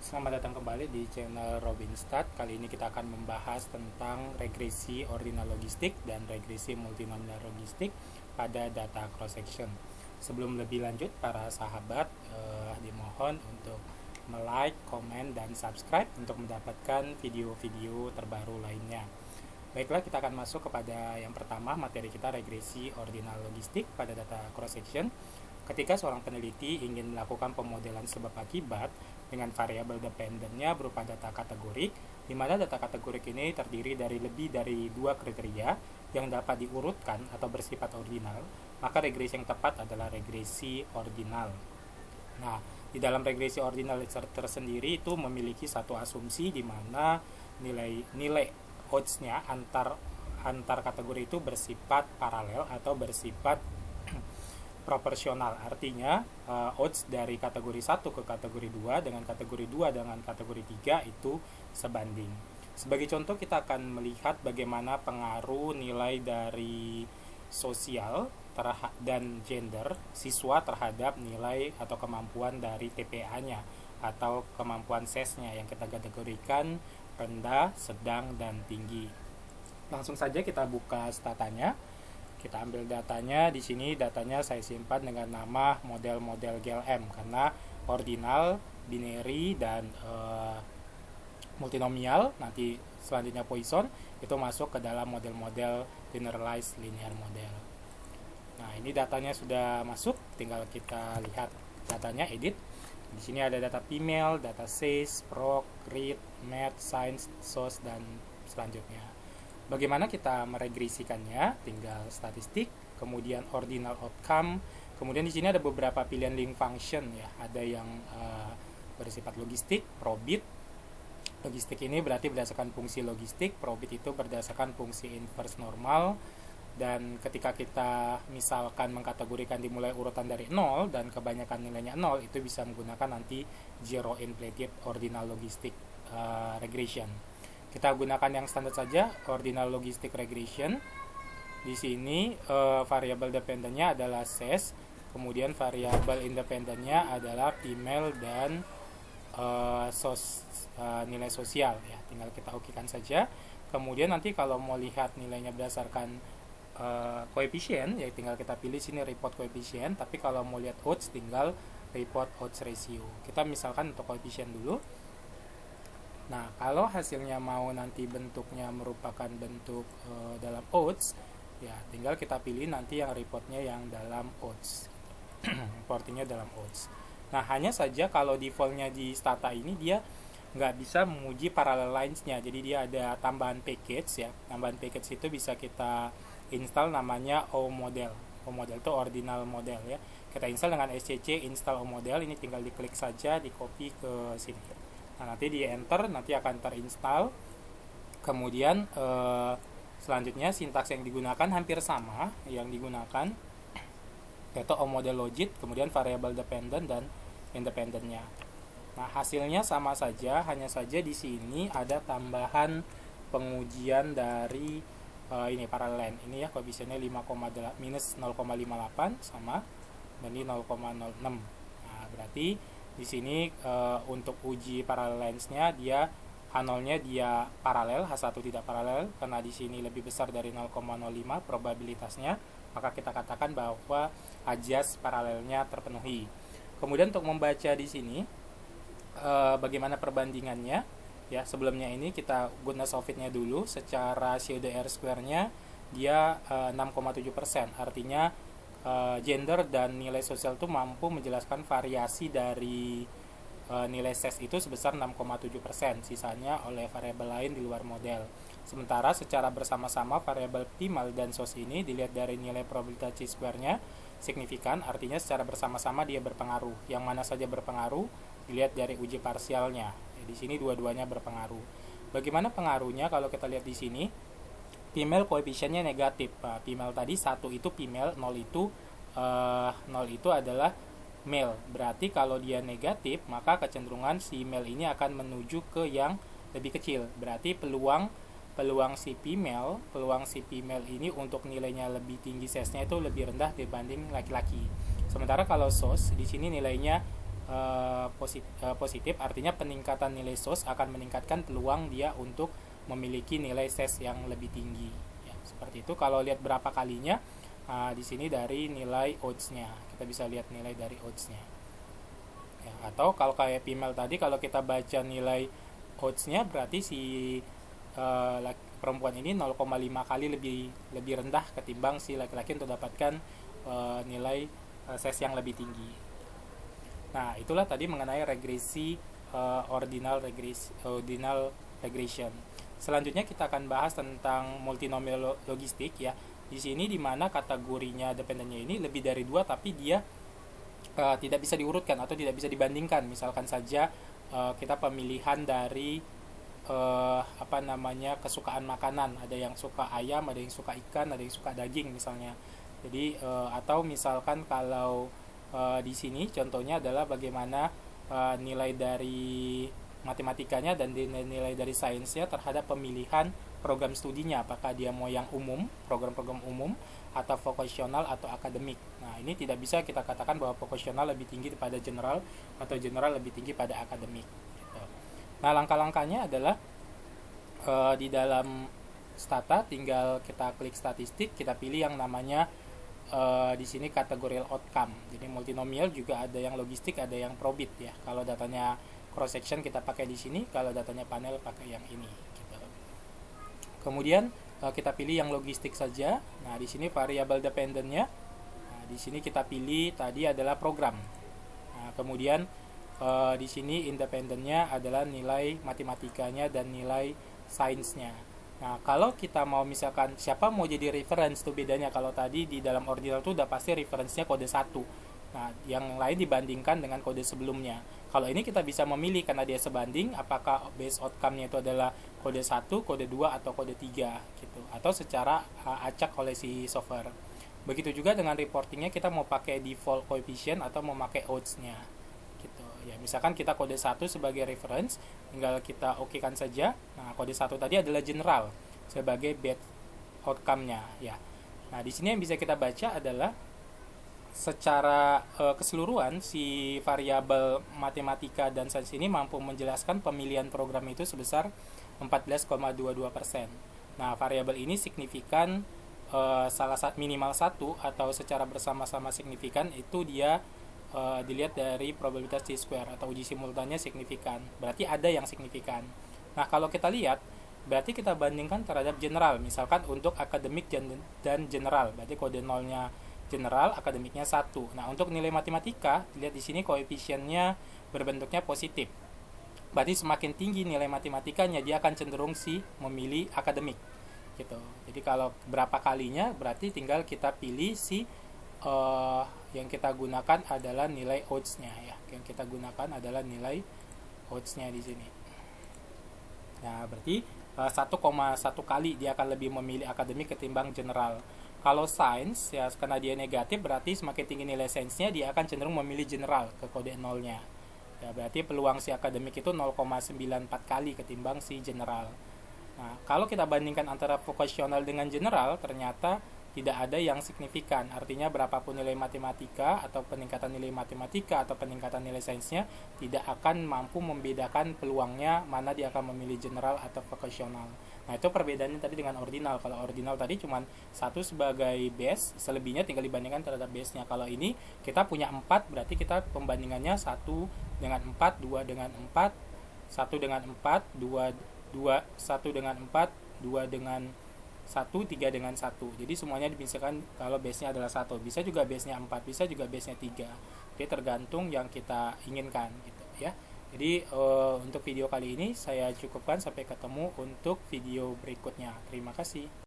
Selamat datang kembali di channel Robinstat. Kali ini kita akan membahas tentang regresi ordinal logistik dan regresi multinomial logistik pada data cross section. Sebelum lebih lanjut, para sahabat dimohon untuk like, komen, dan subscribe untuk mendapatkan video-video terbaru lainnya. Baiklah, kita akan masuk kepada yang pertama, materi kita regresi ordinal logistik pada data cross section. Ketika seorang peneliti ingin melakukan pemodelan sebab akibat dengan variabel dependennya berupa data kategorik, di mana data kategorik ini terdiri dari lebih dari dua kriteria yang dapat diurutkan atau bersifat ordinal, maka regresi yang tepat adalah regresi ordinal. Nah, di dalam regresi ordinal tersendiri itu memiliki satu asumsi di mana nilai odds-nya antar kategori itu bersifat paralel atau bersifat proporsional. Artinya odds dari kategori 1 ke kategori 2 dengan kategori 2 dengan kategori 3 itu sebanding. Sebagai contoh, kita akan melihat bagaimana pengaruh nilai dari sosial dan gender siswa terhadap nilai atau kemampuan dari TPA-nya atau kemampuan SES-nya yang kita kategorikan rendah, sedang, dan tinggi. Langsung saja kita buka statanya. Kita ambil datanya. Di sini datanya saya simpan dengan nama model-model GLM karena ordinal, binary, dan multinomial, nanti selanjutnya Poisson, itu masuk ke dalam model-model generalized linear model. Nah, ini datanya sudah masuk, tinggal kita lihat datanya, edit. Di sini ada data female, data SACE, proc, read, math, science, SOS, dan selanjutnya. Bagaimana kita meregresikannya? Tinggal statistik, kemudian ordinal outcome, kemudian di sini ada beberapa pilihan link function ya. Ada yang bersifat logistik, probit. Logistik ini berarti berdasarkan fungsi logistik, probit itu berdasarkan fungsi inverse normal. Dan ketika kita misalkan mengkategorikan dimulai urutan dari 0 dan kebanyakan nilainya 0, itu bisa menggunakan nanti zero inflated ordinal logistic regression. Kita gunakan yang standar saja, ordinal logistic regression. Di sini variabel dependennya adalah SES, kemudian variabel independennya adalah female dan nilai sosial ya. Tinggal kita okekan saja. Kemudian nanti kalau mau lihat nilainya berdasarkan koefisien, ya tinggal kita pilih sini report koefisien. Tapi kalau mau lihat odds, tinggal report odds ratio. Kita misalkan untuk koefisien dulu. Nah, kalau hasilnya mau nanti bentuknya merupakan bentuk dalam odds, ya tinggal kita pilih nanti yang reportnya yang dalam odds. Reportingnya dalam odds. Nah, hanya saja kalau defaultnya di Stata ini dia nggak bisa menguji parallel lines-nya. Jadi dia ada tambahan package ya. Tambahan package itu bisa kita install, namanya O-model. O-model itu ordinal model ya. Kita install dengan SCC install O-model. Ini tinggal diklik saja, di copy ke sini. Nah, nanti di enter, nanti akan terinstall. Kemudian selanjutnya sintaks yang digunakan hampir sama yang digunakan, yaitu O-model logit, kemudian variable dependent dan independennya. Nah, hasilnya sama saja, hanya saja di sini ada tambahan pengujian dari ini paralel. Ini ya koefisiennya minus 0,58 sama, dan ini 0,06. Nah, berarti di sini untuk uji parallel lines-nya dia H0-nya dia paralel, H1 tidak paralel karena di sini lebih besar dari 0,05 probabilitasnya, maka kita katakan bahwa ajas paralelnya terpenuhi. Kemudian untuk membaca di sini bagaimana perbandingannya ya, sebelumnya ini kita guna Sofit-nya dulu. Secara pseudo R-square-nya dia 6,7%, artinya gender dan nilai sosial itu mampu menjelaskan variasi dari nilai SES itu sebesar 6,7%, sisanya oleh variabel lain di luar model. Sementara secara bersama-sama variabel female dan SOS ini dilihat dari nilai probabilitas chi-square-nya signifikan, artinya secara bersama-sama dia berpengaruh. Yang mana saja berpengaruh dilihat dari uji parsialnya. Di sini dua-duanya berpengaruh. Bagaimana pengaruhnya kalau kita lihat di sini? Female koefisiennya negatif. Female tadi 1 itu female, 0 itu adalah male. Berarti kalau dia negatif, maka kecenderungan si male ini akan menuju ke yang lebih kecil. Berarti peluang si female ini untuk nilainya lebih tinggi SES-nya itu lebih rendah dibanding laki-laki. Sementara kalau SOS di sini nilainya positif, artinya peningkatan nilai SOS akan meningkatkan peluang dia untuk memiliki nilai SES yang lebih tinggi. Ya, seperti itu. Kalau lihat berapa kalinya, di sini dari nilai odds-nya, kita bisa lihat nilai dari odds-nya. Ya, atau kalau kayak female tadi, kalau kita baca nilai odds-nya, berarti si perempuan ini 0,5 kali lebih rendah ketimbang si laki-laki untuk dapatkan nilai SES yang lebih tinggi. Nah, itulah tadi mengenai regresi ordinal regression. Selanjutnya kita akan bahas tentang multinomial logistik ya. Di sini di mana kategorinya dependennya ini lebih dari 2 tapi dia tidak bisa diurutkan atau tidak bisa dibandingkan. Misalkan saja kita pemilihan dari kesukaan makanan, ada yang suka ayam, ada yang suka ikan, ada yang suka daging misalnya. Jadi atau misalkan kalau di sini contohnya adalah bagaimana nilai dari matematikanya dan nilai dari sainsnya terhadap pemilihan program studinya, apakah dia mau yang umum, program-program umum, atau vokasional atau akademik. Nah, ini tidak bisa kita katakan bahwa vokasional lebih tinggi pada general atau general lebih tinggi pada akademik. Gitu. Nah, langkah-langkahnya adalah di dalam Stata tinggal kita klik statistik, kita pilih yang namanya di sini kategori outcome. Jadi multinomial juga ada yang logistik, ada yang probit ya. Kalau datanya cross section kita pakai di sini, kalau datanya panel pakai yang ini. Gitu. Kemudian kita pilih yang logistik saja. Nah, di sini variable dependentnya. Nah, di sini kita pilih tadi adalah program. Nah, kemudian di sini independentnya adalah nilai matematikanya dan nilai sainsnya. Nah, kalau kita mau misalkan siapa mau jadi reference tuh bedanya. Kalau tadi di dalam ordinal tuh udah pasti reference-nya kode 1. Nah, yang lain dibandingkan dengan kode sebelumnya. Kalau ini kita bisa memilih karena dia sebanding apakah base outcome-nya itu adalah kode 1, kode 2 atau kode 3 gitu. Atau secara acak oleh si software. Begitu juga dengan reportingnya kita mau pakai default coefficient atau mau pakai odds-nya. Gitu. Ya, misalkan kita kode 1 sebagai reference, tinggal kita oke-kan saja. Nah, kode 1 tadi adalah general sebagai base outcome-nya ya. Nah, di sini yang bisa kita baca adalah secara keseluruhan si variabel matematika dan sains ini mampu menjelaskan pemilihan program itu sebesar 14,22%. Nah, variabel ini signifikan minimal 1 atau secara bersama-sama signifikan itu dia dilihat dari probabilitas t-square atau uji simultannya signifikan. Berarti ada yang signifikan. Nah, kalau kita lihat, berarti kita bandingkan terhadap general. Misalkan untuk akademik dan general, berarti kode 0-nya general, akademiknya 1. Nah, untuk nilai matematika, dilihat di sini koefisiennya berbentuknya positif. Berarti semakin tinggi nilai matematikanya, dia akan cenderung memilih akademik. Gitu. Jadi kalau berapa kalinya, berarti tinggal kita pilih yang kita gunakan adalah nilai odds-nya ya. Yang kita gunakan adalah nilai odds-nya di sini. Nah, berarti 1,1 kali dia akan lebih memilih akademik ketimbang general. Kalau sains ya karena dia negatif berarti semakin tinggi nilai sainsnya dia akan cenderung memilih general ke kode 0-nya. Ya, berarti peluang si akademik itu 0,94 kali ketimbang si general. Nah, kalau kita bandingkan antara vokasional dengan general ternyata tidak ada yang signifikan. Artinya berapapun nilai matematika atau peningkatan nilai matematika atau peningkatan nilai sainsnya tidak akan mampu membedakan peluangnya mana dia akan memilih general atau vokasional. Nah, itu perbedaannya tadi dengan ordinal. Kalau ordinal tadi cuma 1 sebagai base, selebihnya tinggal dibandingkan terhadap base-nya. Kalau ini kita punya 4, berarti kita pembandingannya 1 dengan 4, 2 dengan 4, 1 dengan 4, 2, 1 dengan 4, 2 dengan 1, 3 dengan 1. Jadi semuanya dipisahkan kalau base-nya adalah 1. Bisa juga base-nya 4, bisa juga base-nya 3. Jadi tergantung yang kita inginkan gitu ya. Jadi untuk video kali ini saya cukupkan, sampai ketemu untuk video berikutnya. Terima kasih.